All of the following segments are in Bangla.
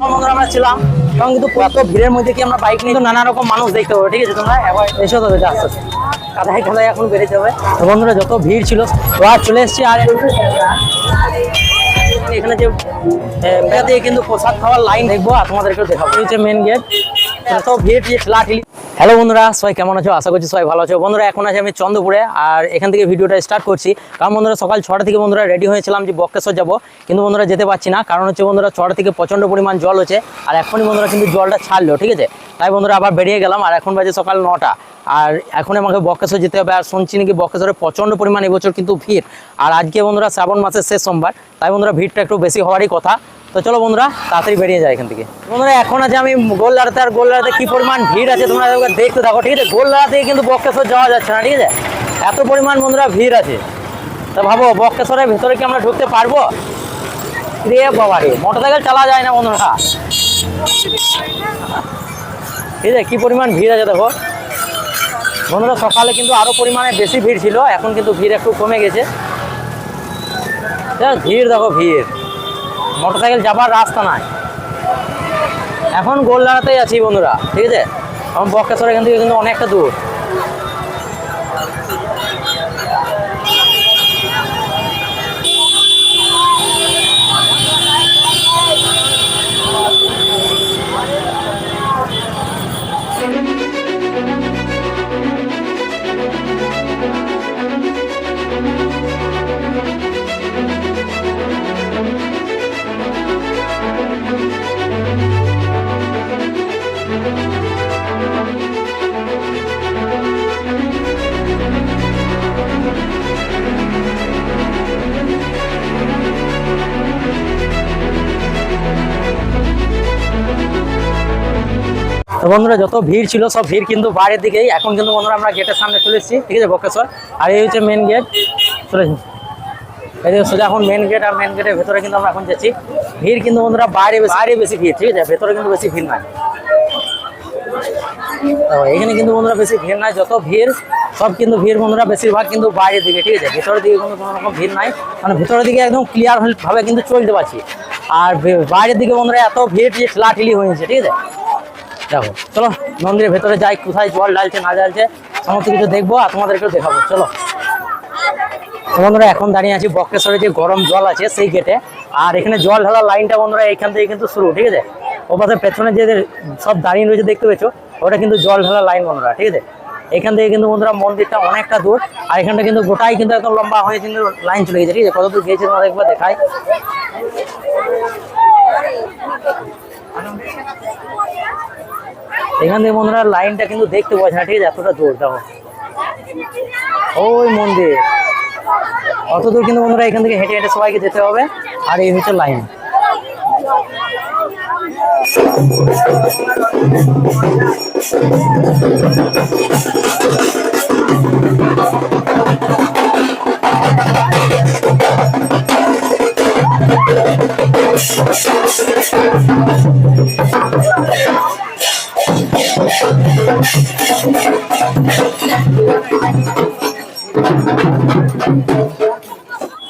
বন্ধুরা আমরা ছিলাম এবং কিন্তু এত ভিড়ের মধ্যে কি আমরা বাইক নিয়ে নানা রকম মানুষ দেখতে পাবো, ঠিক আছে? তোমরা একবার এসো তবে আস্তে আস্তে কাদায় কাদায় এখন বেড়ে যাবে। তো বন্ধুরা যত ভিড় ছিল তো আর চলে এসছি। আর এখানে যে দিয়ে কিন্তু প্রসাদ খাওয়ার লাইন দেখবো আর তোমাদেরকেও দেখাবো। এই হচ্ছে মেন গেট। তো ভিড় ঠেলাঠেলি। হ্যালো বন্ধুরা, সবাই কেমন আছো? আশা করছি সবাই ভালো আছো। বন্ধুরা এখন আছি আমি চন্দ্রপুরে, আর এখান থেকে ভিডিওটা স্টার্ট করছি। কারণ বন্ধুরা সকাল 6টা থেকে বন্ধুরা রেডি হয়েছিলাম যে বক্রেশ্বর যাবো, কিন্তু বন্ধুরা যেতে পারছি না। কারণ হচ্ছে বন্ধুরা 6টা থেকে প্রচণ্ড পরিমাণ জল হচ্ছে, আর এখনই বন্ধুরা কিন্তু জলটা ছাড়লো, ঠিক আছে? তাই বন্ধুরা আবার বেরিয়ে গেলাম। আর এখন বাজে সকাল 9টা, আর এখন আমাকে বক্রেশ্বর যেতে হবে। আর শুনছি নাকি বক্রেশ্বরে প্রচণ্ড পরিমাণ এবছর কিন্তু ভিড়। আর আজকে বন্ধুরা শ্রাবণ মাসের শেষ সোমবার, তাই বন্ধুরা ভিড়টা একটু বেশি হওয়ারই কথা। তো চলো বন্ধুরা তাড়াতাড়ি বেরিয়ে যায় এখান থেকে। বন্ধুরা এখন আছে আমি গোলদাড়াতে, আর গোলদাড়াতে কি পরিমাণ ভিড় আছে তোমরা দেখতে থাকো, ঠিক আছে? গোলদাড়া থেকে কিন্তু বক্রেশ্বর যাওয়া যাচ্ছে না, ঠিক আছে? এত পরিমাণ বন্ধুরা ভিড় আছে। তো ভাবো বক্রেশ্বরের ভেতরে কি আমরা ঢুকতে পারবো? রে বাবা রে, মোটরসাইকেল চালা যায় না বন্ধুরা, ঠিক আছে? কি পরিমাণ ভিড় আছে দেখো বন্ধুরা। সকালে কিন্তু আরো পরিমাণে বেশি ভিড় ছিল, এখন কিন্তু ভিড় একটু কমে গেছে। ভিড় দেখো, ভিড়, মোটরসাইকেল যাবার রাস্তা নাই। এখন গোলদাড়াতেই আছি বন্ধুরা, ঠিক আছে? এখন বক্রেশ্বর এখান থেকে কিন্তু অনেকটা দূর। বন্ধুরা যত ভিড় ছিল সব ভিড় কিন্তু বাইরের দিকেই। এখন কিন্তু বন্ধুরা আমরা গেটের সামনে চলে এসেছি, ঠিক আছে? বক্রেশ্বর। আর এই হচ্ছে মেন গেট, চলে এই সোজা এখন মেন গেট। আর মেন গেটের ভেতরে কিন্তু আমরা এখন যাচ্ছি। ভিড় কিন্তু বন্ধুরা বাইরে বেশি ভিড়, ঠিক আছে? ভেতরে কিন্তু বেশি ভিড় নাই। এখানে কিন্তু বন্ধুরা বেশি ভিড় নাই। যত ভিড় সব কিন্তু ভিড় বন্ধুরা বেশিরভাগ কিন্তু বাইরের দিকে, ঠিক আছে? ভেতরের দিকে কিন্তু কোনো রকম ভিড় নাই, মানে ভেতরের দিকে একদম ক্লিয়ার ভাবে কিন্তু চলতে পারছি। আর বাইরের দিকে বন্ধুরা এত ভিড় যে ঠেলাঠেলি হয়েছে, ঠিক আছে? দেখো চলো মন্দিরের ভেতরে যাই, কোথায় জল ঢালছে না ঢালছে সমস্ত কিছু দেখবো আর তোমাদেরকেও দেখাবো। চলো বন্ধুরা এখন দাঁড়িয়ে আছি বক্রেশ্বরে যে গরম জল আছে সেই গেটে। আর এখানে জল ঢালার লাইনটা বন্ধুরা এখান থেকে কিন্তু শুরু, ঠিক আছে? ও পাশে পেছনে যে সব দাঁড়িয়ে রয়েছে দেখতে পেয়েছো, ওটা কিন্তু জল ঢালার লাইন বন্ধুরা, ঠিক আছে? এখান থেকে কিন্তু বন্ধুরা মন্দিরটা অনেকটা দূর। আর এখানটা কিন্তু গোটাই কিন্তু একদম লম্বা হয়ে কিন্তু লাইন চলে গেছে, ঠিক আছে? কত দূর গিয়েছে তোমাদের একবার দেখাই। এখান থেকে বন্ধুরা লাইনটা কিন্তু দেখতে পাচ্ছি না, ঠিক আছে? এতটা দূর দেখো, ওই মন্দির অত দূর কিন্তু বন্ধুরা এখান থেকে হেঁটে হেঁটে সবাইকে যেতে হবে। আর এই হচ্ছে লাইন।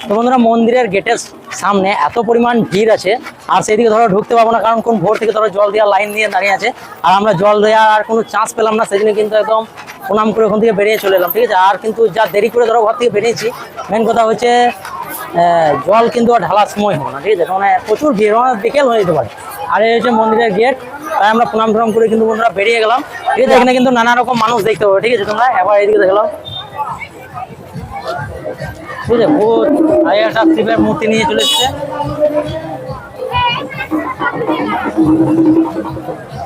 তো বন্ধুরা মন্দিরের গেটের সামনে এত পরিমাণ ভিড় আছে, আর সেদিকে ধরো ঢুকতে পারবো না, কারণ কোন ভোর থেকে ধরো জল দেওয়ার লাইন দিয়ে দাঁড়িয়ে আছে। আর আমরা জল দেওয়ার আর কোনো চান্স পেলাম না, সেদিনে কিন্তু একদম প্রণাম করে ওখান থেকে বেরিয়ে চলে এলাম, ঠিক আছে? আর কিন্তু যা দেরি করে ধরো ঘর থেকে বেরিয়েছি, মেন কথা হচ্ছে জল কিন্তু আর ঢালার সময় হবে না, ঠিক আছে? মানে প্রচুর ভিড়, মানে বিকেল হয়ে যেতে পারে। আর এই হচ্ছে মন্দিরের গেট, তাই আমরা প্রণাম টনাম করে কিন্তু বন্ধুরা বেরিয়ে গেলাম, ঠিক আছে? এখানে কিন্তু নানা রকম মানুষ দেখতে পাবে, ঠিক আছে? তোমরা এবার এইদিকে দেখলাম, ঠিক আছে? ভূত আর একটা শিবের মূর্তি নিয়ে চলে এসছে।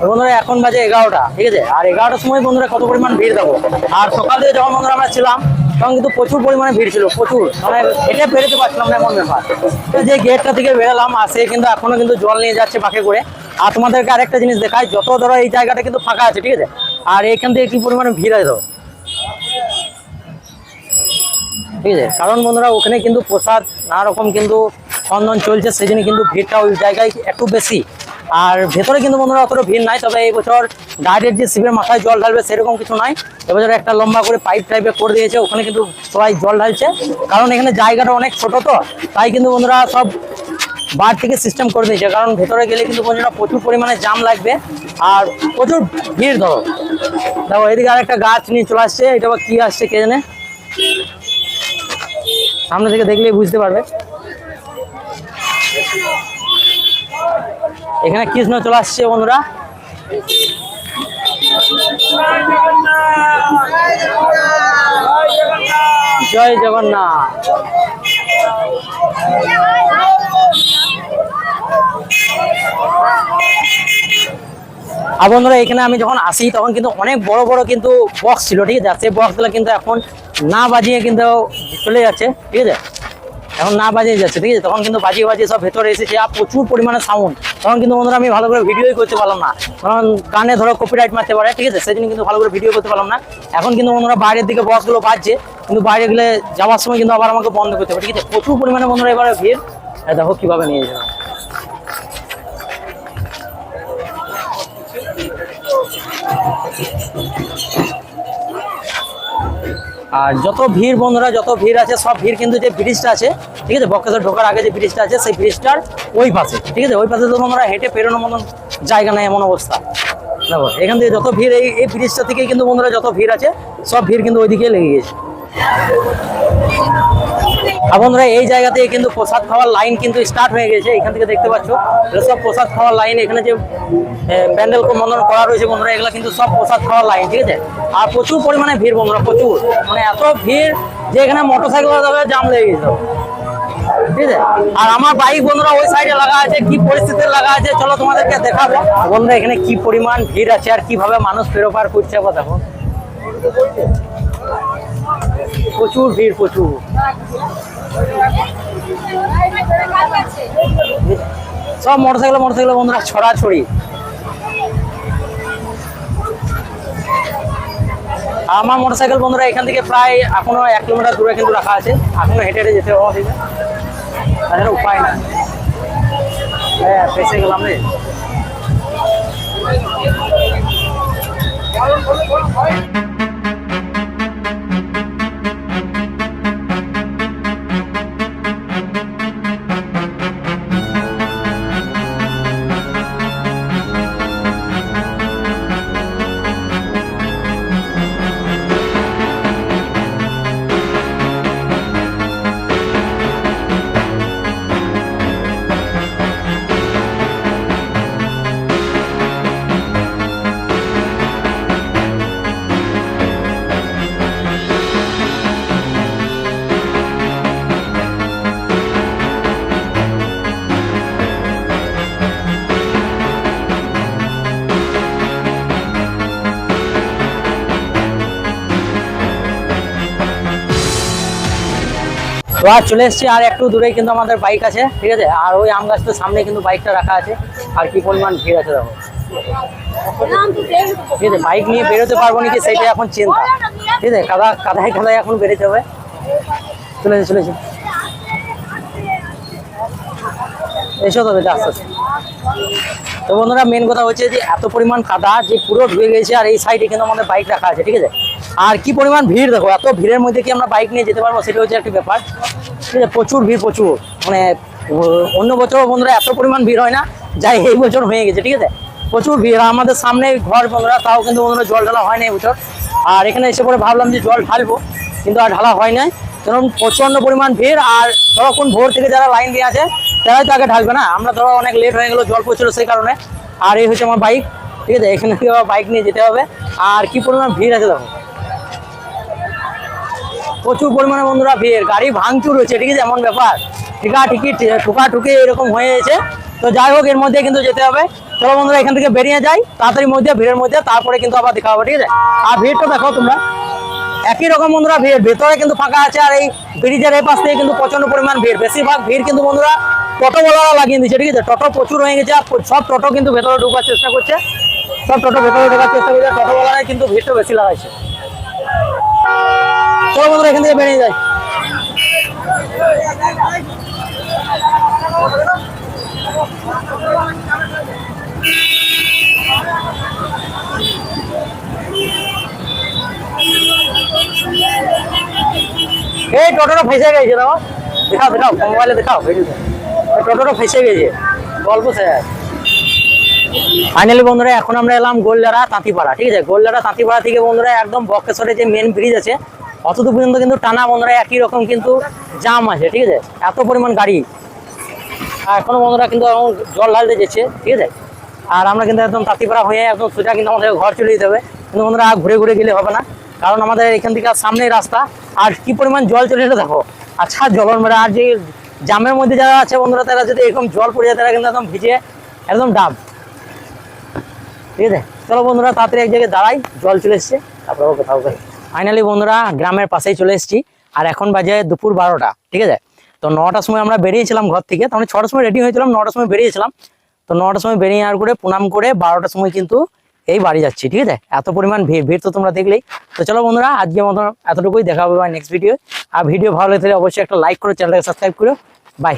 বন্ধুরা এখন বাজে 11টা, ঠিক আছে? আর 11টার সময় বন্ধুরা কত পরিমাণ ভিড় দেখো। আর সকাল থেকে যখন বন্ধুরা আমরা ছিলাম তখন কিন্তু প্রচুর পরিমাণে ভিড় ছিল, প্রচুর, মানে এটা বেরোতে পারছিলাম না এমন ব্যাপার। যে গেটটা থেকে বেরোলাম, আর সে কিন্তু এখনো কিন্তু জল নিয়ে যাচ্ছে বাঁকে করে। আর তোমাদেরকে আরেকটা জিনিস দেখায়, যত ধরো এই জায়গাটা কিন্তু ফাঁকা আছে, ঠিক আছে? আর এইখান থেকে কি পরিমাণে ভিড় আছে ধরো, ঠিক আছে? কারণ বন্ধুরা ওখানে কিন্তু প্রসাদ নানা রকম কিন্তু চন্দন চলছে, সেই জন্য কিন্তু ভিড়টা ওই জায়গায় একটু বেশি। আর ভেতরে কিন্তু বন্ধুরা অতটা ভিড় নাই, তবে এই বছর ডাইরেক্ট যে শিবের মাথায় জল ঢালবে সেরকম কিছু নাই। এবছর একটা লম্বা করে পাইপ টাইপের করে দিয়েছে, ওখানে কিন্তু সবাই জল ঢালছে। কারণ এখানে জায়গাটা অনেক ছোট, তো তাই কিন্তু বন্ধুরা সব বার থেকে সিস্টেম করে দিয়েছে, কারণ ভেতরে গেলে কিন্তু বন্ধুরা প্রচুর পরিমাণে জাম লাগবে আর প্রচুর ভিড়। ধরো দেখো এদিকে আরেকটা গাছ নিয়ে চলে আসছে, এটা আবার কি আসছে কে জানে, সামনে থেকে দেখলেই বুঝতে পারবে। এখানে কৃষ্ণ চলে আসছে বন্ধুরা। জয় জগন্নাথ। আর বন্ধুরা এখানে আমি যখন আসি তখন কিন্তু অনেক বড় বড় কিন্তু বক্স ছিল, ঠিক আছে। সেই বক্সগুলো কিন্তু এখন না বাজিয়ে কিন্তু চলে যাচ্ছে, ঠিক আছে, এখন না বাজিয়ে যাচ্ছে, ঠিক আছে। তখন কিন্তু বাজিয়ে বাজিয়ে সব ভেতরে এসেছে আর প্রচুর পরিমাণে সাউন্ড, তখন কিন্তু বন্ধুরা আমি ভালো করে ভিডিওই করতে পারলাম না, কারণ গানে ধরো কপিরাইট মারতে পারে, ঠিক আছে, সেই জন্য কিন্তু ভালো করে ভিডিও করতে পারলাম না। এখন কিন্তু বন্ধুরা বাইরের দিকে বক্সগুলো বাজছে, কিন্তু বাইরে গেলে যাওয়ার সময় কিন্তু আবার আমাকে বন্ধ করতে হবে, ঠিক আছে। প্রচুর পরিমাণে বন্ধুরা এবারে ভিড়, দেখো কিভাবে নিয়ে যাবে। আর যত ভিড় বন্ধুরা, যত ভিড় আছে সব ভিড় কিন্তু যে ব্রিজটা আছে, ঠিক আছে, বক্রেশ্বর ঢোকার আগে যে ব্রিজটা আছে সেই ব্রিজটার ওই পাশে, ঠিক আছে। ওই পাশে তো আমরা হেঁটে পেরোনোর মতন জায়গা নেই, এমন অবস্থা। দেখো এখান থেকে যত ভিড়, এই ব্রিজটা থেকেই কিন্তু বন্ধুরা যত ভিড় আছে সব ভিড় কিন্তু ওইদিকে লেগে গেছে। আর বন্ধুরা এই জায়গা থেকে কিন্তু প্রসাদ খাওয়ার লাইন কিন্তু স্টার্ট হয়ে গেছে, এখান থেকে দেখতে পাচ্ছ সব প্রসাদ খাওয়ার লাইন। এখানে যে প্যান্ডেল মন্ডল করা রয়েছে বন্ধুরা, এগুলো কিন্তু সব প্রসাদ খাওয়ার লাইন, ঠিক আছে। আর প্রচুর পরিমাণে ভিড় বন্ধুরা, প্রচুর, মানে এত ভিড় যে এখানে মোটরসাইকেল জাম লেগে গেছিল, ঠিক আছে। আর আমার বাইক বন্ধুরা ওই সাইডে লাগা আছে, কি পরিস্থিতি লাগা আছে চলো তোমাদেরকে দেখাবো। বন্ধুরা এখানে কি পরিমাণ ভিড় আছে আর কিভাবে মানুষ পেরোপার করছে দেখো, প্রচুর ভিড়, প্রচুর। সব মোটরসাইকেল বন্ধুরা ছড়াছড়ি। আমার মোটরসাইকেল বন্ধুরা এখান থেকে প্রায় এখনো 1 কিলোমিটার দূরে কিন্তু রাখা আছে, এখনো হেঁটে হেঁটে যেতে হবে, তাছাড়া উপায় না। হ্যাঁ ফেসে গেলাম রে। তো আর চলে এসেছি, আর একটু দূরে কিন্তু আমাদের বাইক আছে, ঠিক আছে। আর ওই আম গাছটার সামনে কিন্তু বাইকটা রাখা আছে, আর কি পরিমাণ ভিড় আছে দেখো, ঠিক আছে। বাইক নিয়ে বেরোতে পারবো নাকি সেটাই এখন চিন্তা, ঠিক আছে। কাদায় এখন বেরোতে হবে। চলেছে এসো তবে আস্তে আস্তে। তো বন্ধুরা মেন কথা হচ্ছে যে এত পরিমাণ কাদা যে পুরো ঢুকে গেছে, আর এই সাইডে কিন্তু আমাদের বাইক রাখা আছে, ঠিক আছে। আর কি পরিমাণ ভিড় দেখো, এত ভিড়ের মধ্যে কি আমরা বাইক নিয়ে যেতে পারবো সেটা হচ্ছে একটা ব্যাপার, ঠিক আছে। প্রচুর ভিড়, প্রচুর, মানে অন্য বছর বন্ধুরা এত পরিমাণ ভিড় হয় না, যাই এই বছর হয়ে গেছে, ঠিক আছে। প্রচুর ভিড়। আমাদের সামনে ঘর বন্ধুরা, তাও কিন্তু বন্ধুরা জল ঢালা হয় না এই বছর। আর এখানে এসে পরে ভাবলাম যে জল ঢালবো, কিন্তু আর ঢালা হয় নাই, কারণ প্রচণ্ড পরিমাণ ভিড়। আর তখন ভোর থেকে যারা লাইন দিয়ে আছে তারাই তো আগে ঢালবে না, আমরা ধরো অনেক লেট হয়ে গেলো, জল পড়ছিল সেই কারণে। আর এই হচ্ছে আমার বাইক, ঠিক আছে, এখানে বাইক নিয়ে যেতে হবে। আর কি পরিমাণ ভিড় আছে দেখো, প্রচুর পরিমাণে বন্ধুরা ভিড়, গাড়ি ভাঙচুর হয়েছে, ঠিক আছে, এমন ব্যাপার, ঠুকাঠুকি এরকম হয়ে গেছে। তো যাই হোক এর মধ্যে কিন্তু যেতে হবে। চলো বন্ধুরা এখান থেকে বেরিয়ে যাই তাড়াতাড়ি মধ্যে, ভিড়ের মধ্যে, তারপরে কিন্তু আবার দেখা হবে, ঠিক আছে। আর ভিড়টা দেখো তোমরা, একই রকম বন্ধুরা ভিড়, ভেতরে কিন্তু ফাঁকা আছে, আর এই ব্রিজের এই পাশ থেকে কিন্তু প্রচন্ড পরিমাণ ভিড়। বেশিরভাগ ভিড় কিন্তু বন্ধুরা টোটোওয়ালারা লাগিয়ে দিচ্ছে, ঠিক আছে। টোটো প্রচুর হয়ে গেছে, আর সব টোটো কিন্তু ভেতরে ঢোকার চেষ্টা করছে, টোটোওয়ালারাই কিন্তু ভিড়টা বেশি লাগাইছে। চলো বন্ধুরা এখান থেকে বেরিয়ে যাই। এই টোটোটা ফেসে গেছে, দেখাও মোবাইলে দেখাও, টোটোটা ফেসে গেছে, গল্প স্যার। ফাইনালি বন্ধুরা এখন আমরা এলাম গোলজারা তাঁতিপাড়া, ঠিক আছে। গোলজারা তাঁতিপাড়া থেকে বন্ধুরা একদম বক্রেশ্বরে যে মেন ব্রিজ আছে অতদূর পর্যন্ত কিন্তু টানা বন্ধুরা একই রকম কিন্তু জাম আছে, ঠিক আছে, এত পরিমাণ গাড়ি। আর এখনো বন্ধুরা কিন্তু জল ঢালতে যাচ্ছে, ঠিক আছে। আর আমরা কিন্তু একদম তাঁতিপাড়া হয়ে একদম সোজা কিন্তু আমাদের ঘর চলে যেতে হবে, কিন্তু বন্ধুরা ঘুরে ঘুরে গেলে হবে না, কারণ আমাদের এখান থেকে সামনেই রাস্তা। আর কি পরিমাণ জল চলে যেতে দেখো, আচ্ছা জলন মেরা। আর যে জামের মধ্যে যারা আছে বন্ধুরা তারা যদি এরকম জল পড়ে যায় তারা কিন্তু একদম ভিজে একদম ডাব, ঠিক আছে। চলো বন্ধুরা তাড়াতাড়ি এক জায়গায় দাঁড়াই, জল চলে এসছে, তারপর কোথাও। ফাইনালি বন্ধুরা গ্রামের পাশেই চলে এসেছি, আর এখন বাজে দুপুর 12টা, ঠিক আছে। তো 9টার সময় আমরা বেরিয়েছিলাম ঘর থেকে, তাহলে 6টার সময় রেডি হয়েছিলাম, 9টার সময় বেরিয়েছিলাম। তো 9টার সময় বেরিয়ে আর করে প্রণাম করে 12টার সময় কিন্তু এই বাড়ি যাচ্ছি, ঠিক আছে। এত পরিমাণ ভিড় তো তোমরা দেখলেই। তো চলো বন্ধুরা আজকে মতো এতটুকুই, দেখা হবে নেক্সট ভিডিও। আর ভিডিও ভালো লাগলে অবশ্যই একটা লাইক করে চ্যানেলটাকে সাবস্ক্রাইব করো। বাই।